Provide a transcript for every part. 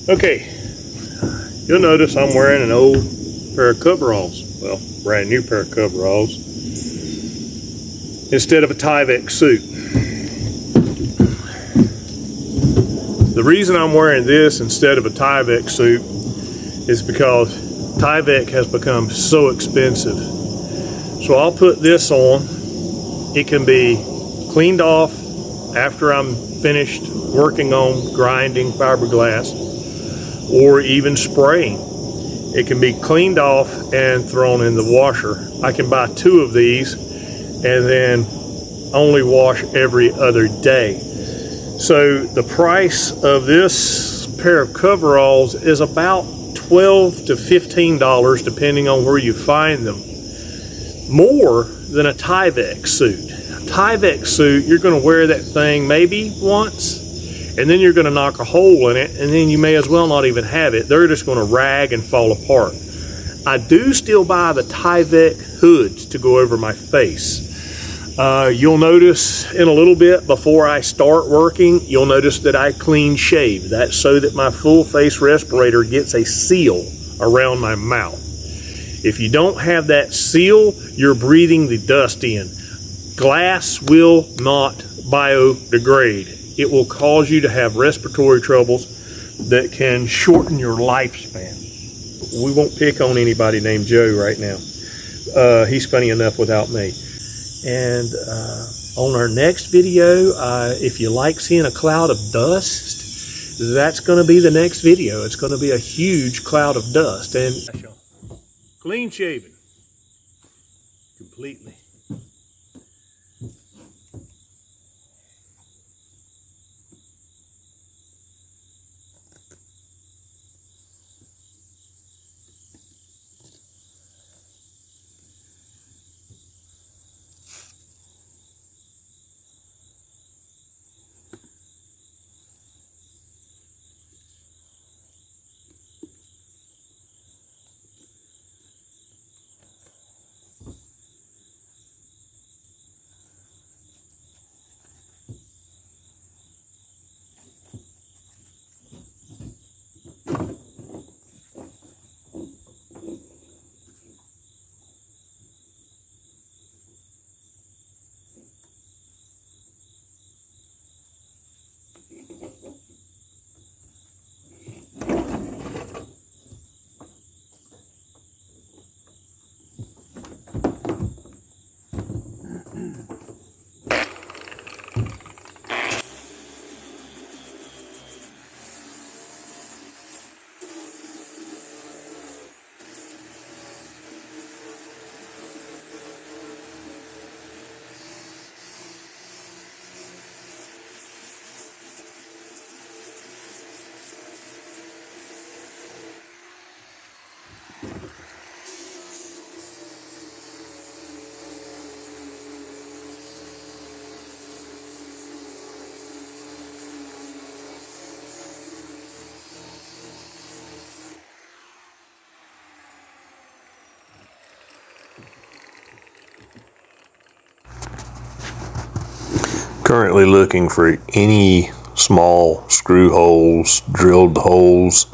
Okay, you'll notice I'm wearing an old pair of coveralls. Well, brand new pair of coveralls instead of a Tyvek suit. The reason I'm wearing this instead of a Tyvek suit is because Tyvek has become so expensive. So I'll put this on. It can be cleaned off after I'm finished working on grinding fiberglass, or even spraying. It can be cleaned off and thrown in the washer. I can buy 2 of these and then only wash every other day. So the price of this pair of coveralls is about $12 to $15 depending on where you find them. More than a Tyvek suit. A Tyvek suit, you're going to wear that thing maybe once, and then you're going to knock a hole in it, and then you may as well not even have it. They're just going to rag and fall apart. I do still buy the Tyvek hoods to go over my face. You'll notice in a little bit before I start working, you'll notice that I clean shave. That's so that my full face respirator gets a seal around my mouth. If you don't have that seal, you're breathing the dust in. Glass will not biodegrade. It will cause you to have respiratory troubles that can shorten your lifespan. We won't pick on anybody named Joe right now. He's funny enough without me. And on our next video, if you like seeing a cloud of dust, that's going to be the next video. It's going to be a huge cloud of dust. And clean shaven. Completely. Currently looking for any small screw holes, drilled holes,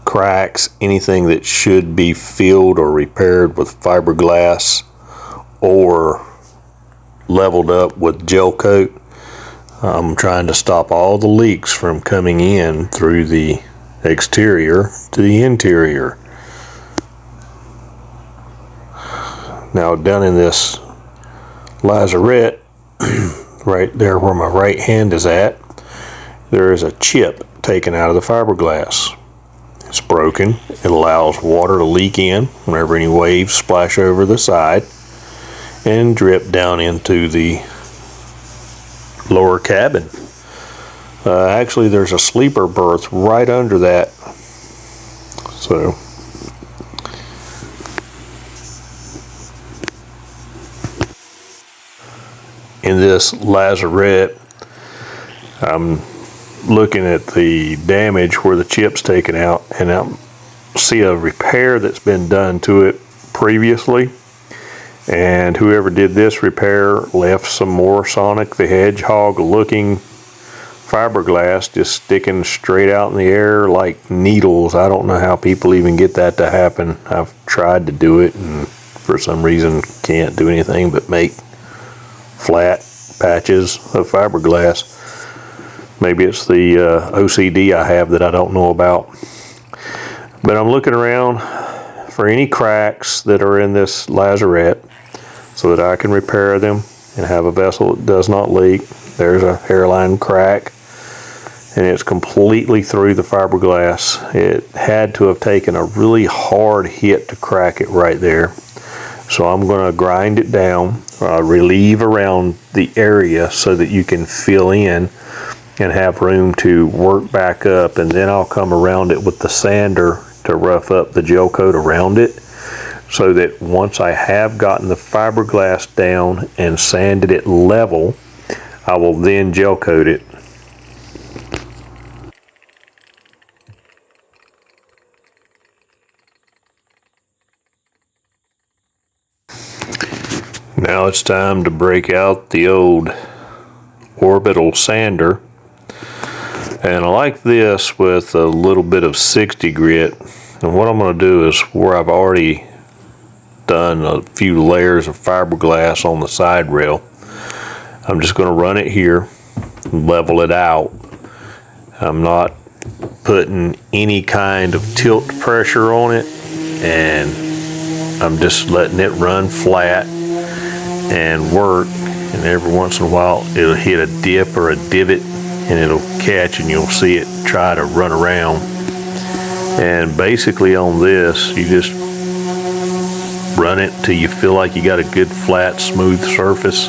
cracks, anything that should be filled or repaired with fiberglass or leveled up with gel coat. I'm trying to stop all the leaks from coming in through the exterior to the interior. Now down in this lazarette, right there where my right hand is at, there is a chip taken out of the fiberglass. It's broken. It allows water to leak in whenever any waves splash over the side and drip down into the lower cabin. Actually, there's a sleeper berth right under that. So in this lazarette, I'm looking at the damage where the chip's taken out, and I see a repair that's been done to it previously, and whoever did this repair left some more Sonic the Hedgehog looking fiberglass just sticking straight out in the air like needles. I don't know how people even get that to happen. I've tried to do it and for some reason can't do anything but make flat patches of fiberglass. Maybe it's the OCD I have that I don't know about. But I'm looking around for any cracks that are in this lazarette so that I can repair them and have a vessel that does not leak. There's a hairline crack, and it's completely through the fiberglass. It had to have taken a really hard hit to crack it right there. So I'm going to grind it down, relieve around the area so that you can fill in and have room to work back up, and then I'll come around it with the sander to rough up the gel coat around it, so that once I have gotten the fiberglass down and sanded it level, I will then gel coat it. Now it's time to break out the old orbital sander, and I like this with a little bit of 60 grit. And what I'm going to do is, where I've already done a few layers of fiberglass on the side rail, I'm just going to run it here, level it out. I'm not putting any kind of tilt pressure on it, and I'm just letting it run flat and work. And every once in a while it'll hit a dip or a divot and it'll catch, and you'll see it try to run around. And basically on this, you just run it till you feel like you got a good flat smooth surface.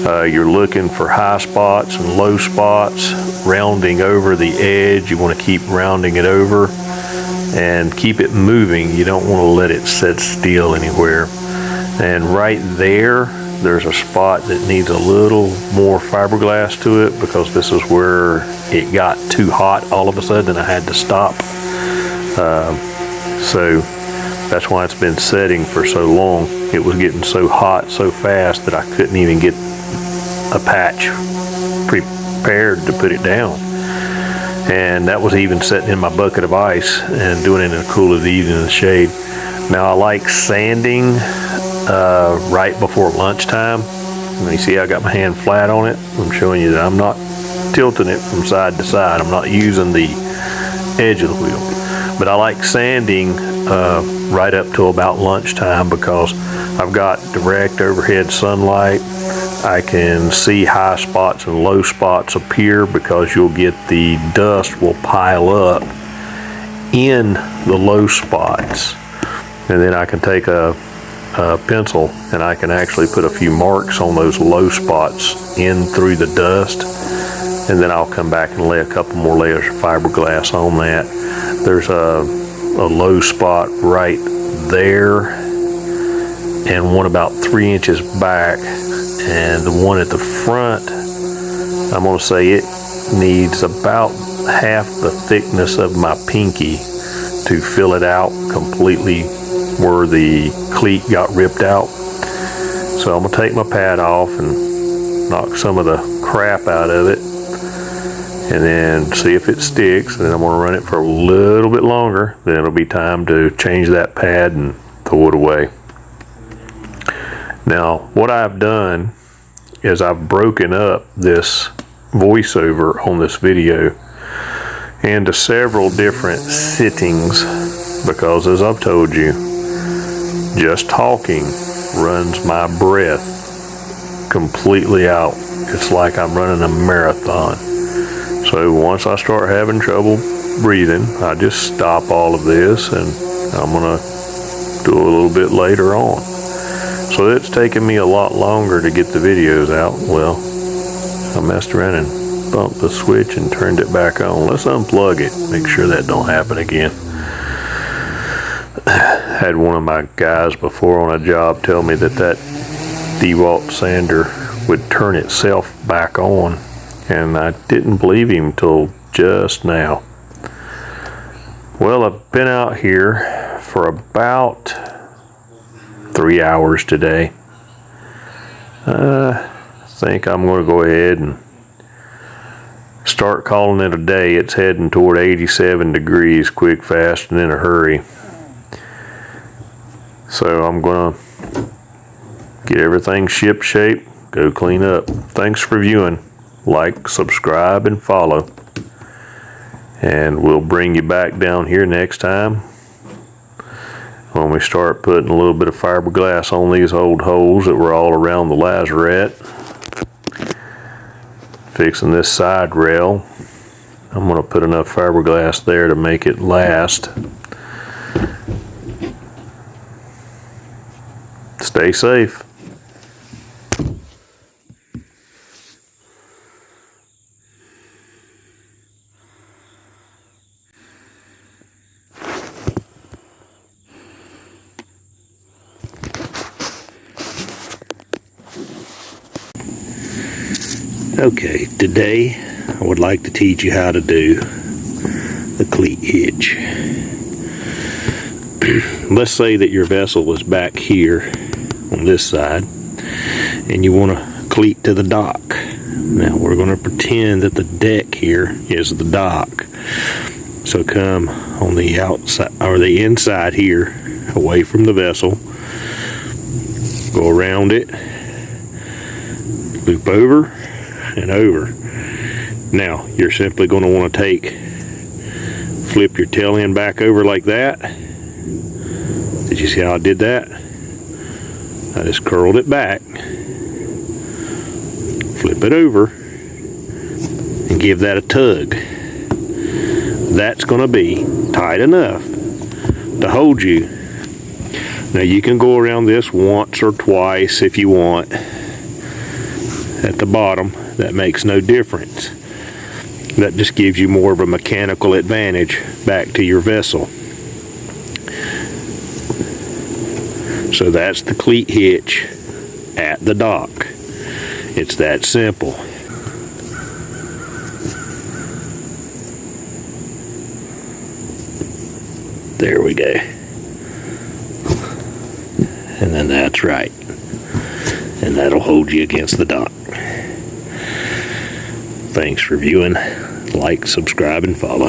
You're looking for high spots and low spots, rounding over the edge. You want to keep rounding it over and keep it moving. You don't want to let it sit still anywhere. And right there, there's a spot that needs a little more fiberglass to it, because this is where it got too hot all of a sudden and I had to stop. So that's why it's been setting for so long. It was getting so hot so fast that I couldn't even get a patch prepared to put it down. And that was even sitting in my bucket of ice and doing it in the cool of the evening in the shade. Now I like sanding right before lunchtime. And you see I got my hand flat on it. I'm showing you that I'm not tilting it from side to side. I'm not using the edge of the wheel. But I like sanding right up till about lunchtime, because I've got direct overhead sunlight. I can see high spots and low spots appear, because you'll get the dust will pile up in the low spots. And then I can take a pencil and I can actually put a few marks on those low spots in through the dust, and then I'll come back and lay a couple more layers of fiberglass on that. There's a low spot right there, and one about 3 inches back, and the one at the front, I'm going to say it needs about half the thickness of my pinky to fill it out completely where the cleat got ripped out. So I'm going to take my pad off and knock some of the crap out of it, and then see if it sticks, and then I'm going to run it for a little bit longer. Then it'll be time to change that pad and throw it away. Now what I've done is I've broken up this voiceover on this video into several different sittings, because as I've told you, just talking runs my breath completely out. It's like I'm running a marathon. So once I start having trouble breathing, I just stop all of this, and I'm gonna do a little bit later on. So it's taken me a lot longer to get the videos out. Well, I messed around and bumped the switch and turned it back on. Let's unplug it, make sure that don't happen again. Had one of my guys before on a job tell me that DeWalt sander would turn itself back on, and I didn't believe him till just now. Well, I've been out here for about 3 hours today. I think I'm going to go ahead and Start calling it a day. It's heading toward 87 degrees quick, fast, and in a hurry. So I'm gonna get everything ship shape, go clean up. Thanks for viewing. Like, subscribe, and follow. And we'll bring you back down here next time when we start putting a little bit of fiberglass on these old holes that were all around the lazarette. Fixing this side rail. I'm going to put enough fiberglass there to make it last. Stay safe. Okay, today I would like to teach you how to do the cleat hitch. Let's say that your vessel was back here on this side and you want to cleat to the dock. Now we're going to pretend that the deck here is the dock. So come on the outside or the inside here, away from the vessel, go around it, loop over and over. Now you're simply going to want to flip your tail end back over like that. Did you see how I did that? I just curled it back, flip it over, and give that a tug. That's going to be tight enough to hold you. Now you can go around this once or twice if you want at the bottom. That makes no difference. That just gives you more of a mechanical advantage back to your vessel. So that's the cleat hitch at the dock. It's that simple. There we go. And then that's right. And that'll hold you against the dock. Thanks for viewing. Like, subscribe, and follow.